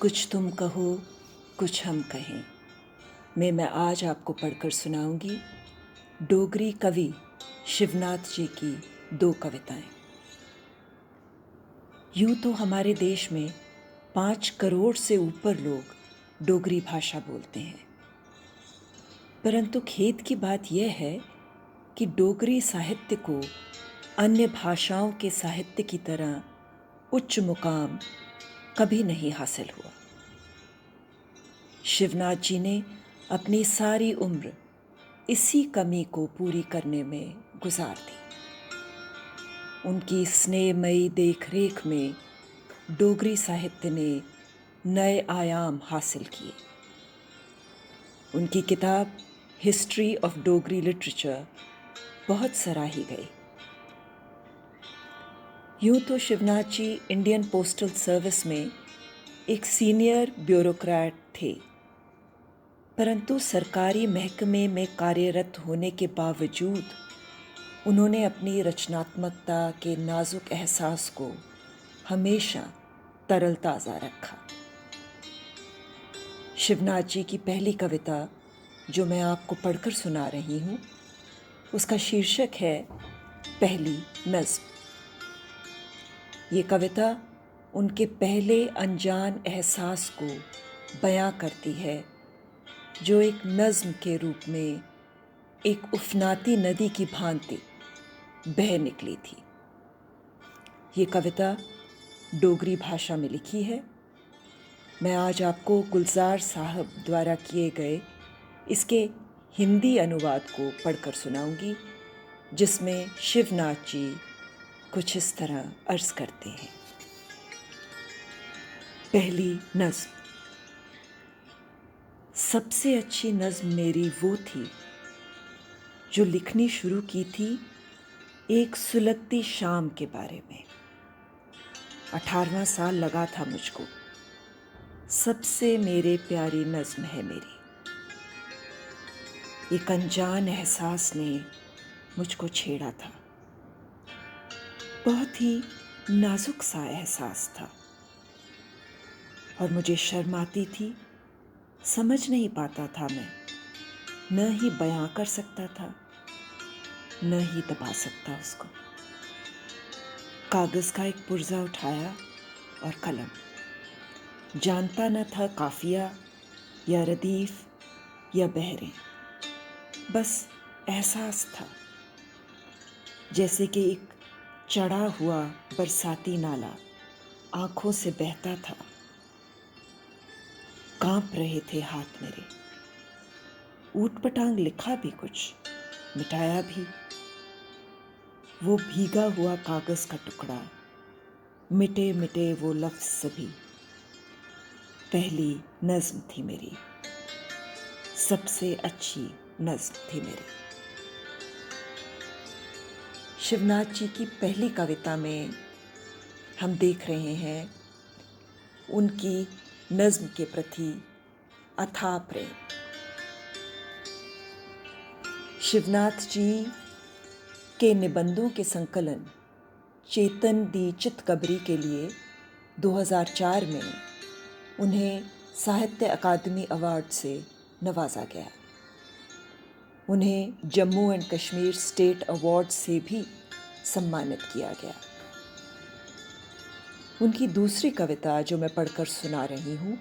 कुछ तुम कहो कुछ हम कहें में मैं आज आपको पढ़कर सुनाऊंगी डोगरी कवि शिवनाथ जी की दो कविताएं। यूं तो हमारे देश में 5 करोड़ से ऊपर लोग डोगरी भाषा बोलते हैं, परंतु खेद की बात यह है कि डोगरी साहित्य को अन्य भाषाओं के साहित्य की तरह उच्च मुकाम कभी नहीं हासिल हुआ। शिवनाथ जी ने अपनी सारी उम्र इसी कमी को पूरी करने में गुजार दी। उनकी स्नेहमयी देखरेख में डोगरी साहित्य ने नए आयाम हासिल किए। उनकी किताब हिस्ट्री ऑफ डोगरी लिटरेचर बहुत सराही गई। यूं तो शिवनाथ जी इंडियन पोस्टल सर्विस में एक सीनियर ब्यूरोक्रेट थे, परंतु सरकारी महकमे में कार्यरत होने के बावजूद उन्होंने अपनी रचनात्मकता के नाजुक एहसास को हमेशा तरलताज़ा रखा। शिवनाथ जी की पहली कविता जो मैं आपको पढ़कर सुना रही हूँ, उसका शीर्षक है पहली नज़्म। ये कविता उनके पहले अनजान एहसास को बयां करती है, जो एक नज़्म के रूप में एक उफनाती नदी की भांति बह निकली थी। ये कविता डोगरी भाषा में लिखी है। मैं आज आपको गुलजार साहब द्वारा किए गए इसके हिंदी अनुवाद को पढ़कर सुनाऊंगी, जिसमें शिवनाथ जी कुछ इस तरह अर्ज करते हैं। पहली नज़्म। सबसे अच्छी नज़्म मेरी वो थी जो लिखनी शुरू की थी एक सुलगती शाम के बारे में। 18वां साल लगा था मुझको। सबसे मेरे प्यारी नज़्म है मेरी। एक अनजान एहसास ने मुझको छेड़ा था। बहुत ही नाजुक सा एहसास था और मुझे शर्म आती थी। समझ नहीं पाता था मैं, न ही बयां कर सकता था, न ही दबा सकता उसको। कागज़ का एक पुर्जा उठाया और कलम। जानता न था काफिया या रदीफ या बहरें, बस एहसास था जैसे कि एक चढ़ा हुआ बरसाती नाला आंखों से बहता था। कांप रहे थे हाथ मेरे। ऊटपटांग लिखा भी कुछ, मिटाया भी। वो भीगा हुआ कागज का टुकड़ा, मिटे मिटे वो लफ्ज सभी। पहली नज़्म थी मेरी, सबसे अच्छी नज़्म थी मेरी। शिवनाथ जी की पहली कविता में हम देख रहे हैं उनकी नज़्म के प्रति अथाह प्रेम। शिवनाथ जी के निबंधों के संकलन चेतन दी चितकबरी के लिए 2004 में उन्हें साहित्य अकादमी अवार्ड से नवाजा गया। उन्हें Jammu and Kashmir state award से भी सम्मानित किया गया। उनकी दूसरी कविता जो मैं पढ़कर सुना रही हूँ,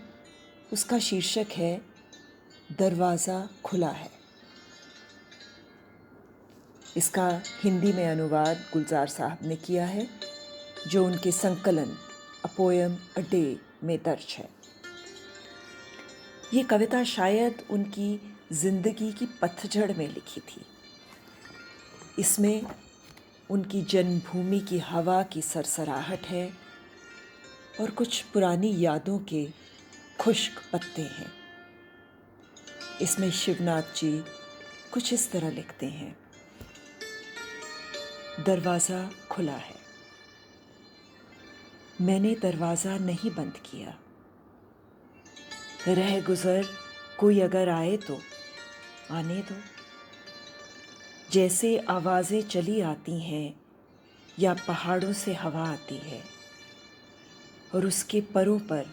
उसका शीर्षक है दरवाज़ा खुला है। इसका हिंदी में अनुवाद गुलजार साहब ने किया है, जो उनके संकलन अ पोएम अ डे में दर्ज है। ये कविता शायद उनकी जिंदगी की पतझड़ में लिखी थी। इसमें उनकी जन्मभूमि की हवा की सरसराहट है और कुछ पुरानी यादों के खुश्क पत्ते हैं। इसमें शिवनाथ जी कुछ इस तरह लिखते हैं। दरवाज़ा खुला है। मैंने दरवाज़ा नहीं बंद किया। रह गुज़र कोई अगर आए तो आने दो। जैसे आवाज़ें चली आती हैं या पहाड़ों से हवा आती है और उसके परों पर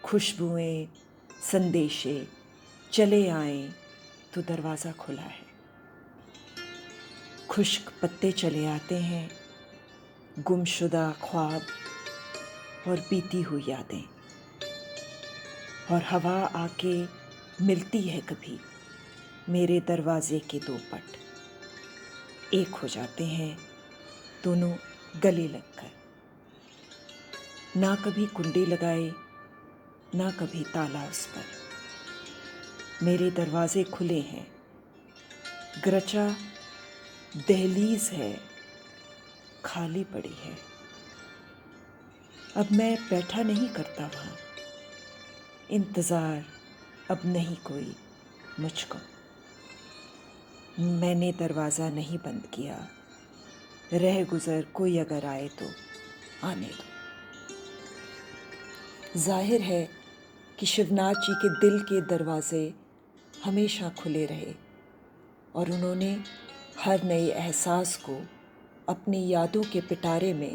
खुशबुएं, संदेशे चले आएं तो दरवाज़ा खुला है। खुश्क पत्ते चले आते हैं, गुमशुदा ख्वाब और बीती हुई यादें, और हवा आके मिलती है कभी मेरे दरवाजे के दो पट। एक हो जाते हैं दोनों गले लगकर। ना कभी कुंडी लगाए, ना कभी ताला उस पर। मेरे दरवाजे खुले हैं, गरचा दहलीज है, खाली पड़ी है। अब मैं बैठा नहीं करता वहाँ, इंतज़ार अब नहीं कोई मुझको। मैंने दरवाज़ा नहीं बंद किया, रह गुज़र कोई अगर आए तो आने दो। जाहिर है कि शिवनाथ जी के दिल के दरवाज़े हमेशा खुले रहे और उन्होंने हर नए एहसास को अपनी यादों के पिटारे में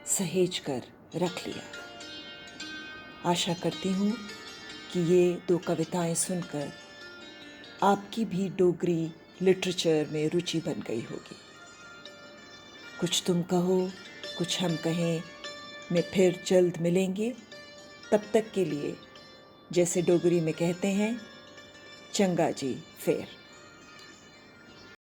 सहेज कर रख लिया। आशा करती हूँ कि ये दो कविताएं सुनकर आपकी भी डोगरी लिटरेचर में रुचि बन गई होगी। कुछ तुम कहो, कुछ हम कहें में फिर जल्द मिलेंगे। तब तक के लिए, जैसे डोगरी में कहते हैं, चंगा जी फेर।